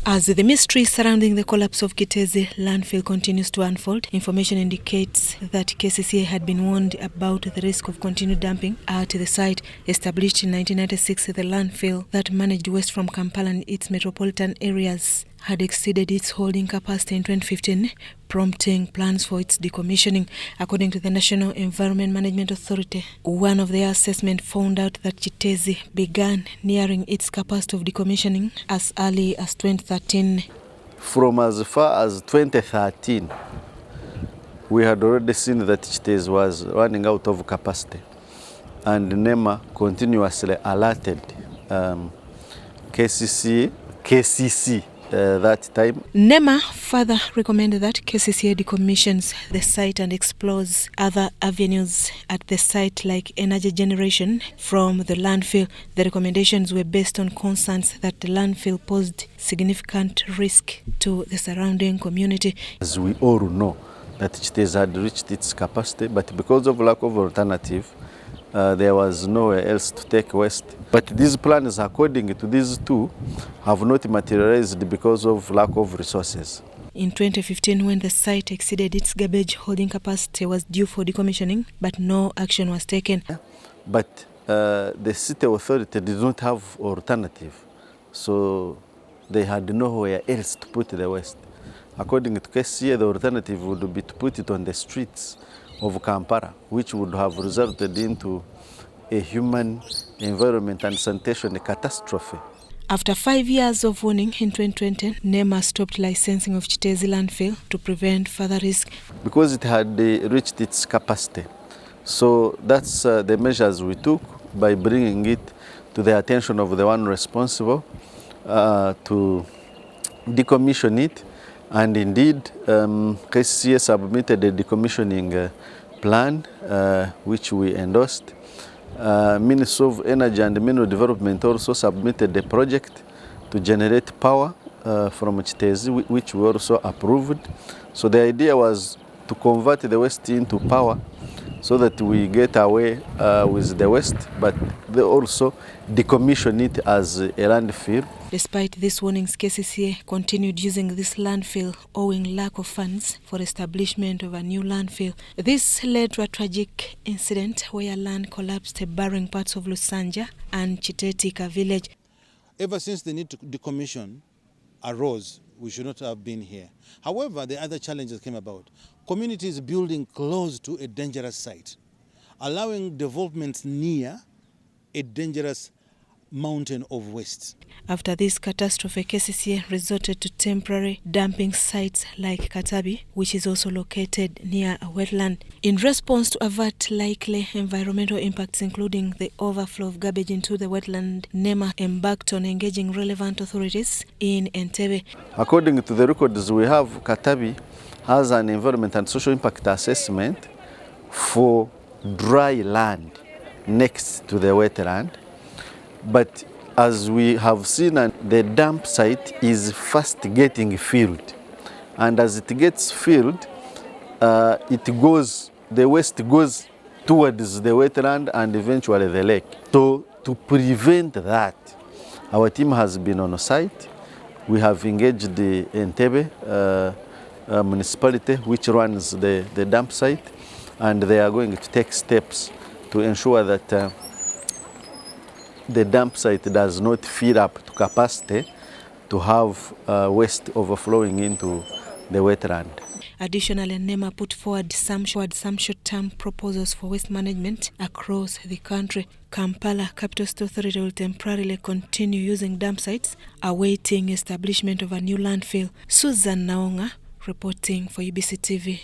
As the mystery surrounding the collapse of Kiteezi landfill continues to unfold, information indicates that KCCA had been warned about the risk of continued dumping at the site. Established in 1996, the landfill that managed waste from Kampala and its metropolitan areas had exceeded its holding capacity in 2015, prompting plans for its decommissioning. According to the National Environment Management Authority, one of their assessments found out that Kiteezi began nearing its capacity of decommissioning as early as 2013. From as far as 2013, we had already seen that Kiteezi was running out of capacity, and NEMA continuously alerted KCC that time. NEMA further recommended that KCCA decommissions the site and explores other avenues at the site like energy generation from the landfill. The recommendations were based on concerns that the landfill posed significant risk to the surrounding community. As we all know that Kiteezi had reached its capacity, but because of lack of alternative, there was nowhere else to take waste. But these plans, according to these two, have not materialized because of lack of resources. In 2015, when the site exceeded its garbage holding capacity, was due for decommissioning, but no action was taken. But the city authority did not have alternative, so they had nowhere else to put the waste. According to KCCA, the alternative would be to put it on the streets of Kampala, which would have resulted into a human, environment and sanitation catastrophe. After 5 years of warning in 2020, NEMA stopped licensing of Kiteezi landfill to prevent further risk. Because it had reached its capacity. So that's the measures we took by bringing it to the attention of the one responsible to decommission it. And indeed, KCCA submitted a decommissioning plan, which we endorsed. Ministry of Energy and Mineral Development also submitted a project to generate power from Kiteezi, which we also approved. So the idea was to convert the waste into power so that we get away with the waste, but they also decommission it as a landfill. Despite these warnings, KCCA continued using this landfill owing lack of funds for establishment of a new landfill. This led to a tragic incident where land collapsed, burying parts of Lusanja and Chitetika village. Ever since the need to decommission arose, we should not have been here. However, the other challenges came about. Communities building close to a dangerous site, allowing developments near a dangerous mountain of waste. After this catastrophe, KCCA resorted to temporary dumping sites like Katabi, which is also located near a wetland. In response to avert likely environmental impacts, including the overflow of garbage into the wetland, NEMA embarked on engaging relevant authorities in Entebbe. According to the records we have, Katabi has an environment and social impact assessment for dry land next to the wetland. But as we have seen, the dump site is fast getting filled. And as it gets filled, the waste goes towards the wetland and eventually the lake. So to prevent that, our team has been on site. We have engaged the Entebbe municipality, which runs the dump site, and they are going to take steps to ensure that the dump site does not fill up to capacity to have waste overflowing into the wetland. Additionally, NEMA put forward some short-term proposals for waste management across the country. Kampala Capital City Authority will temporarily continue using dump sites, awaiting establishment of a new landfill. Susan Naonga reporting for UBC TV.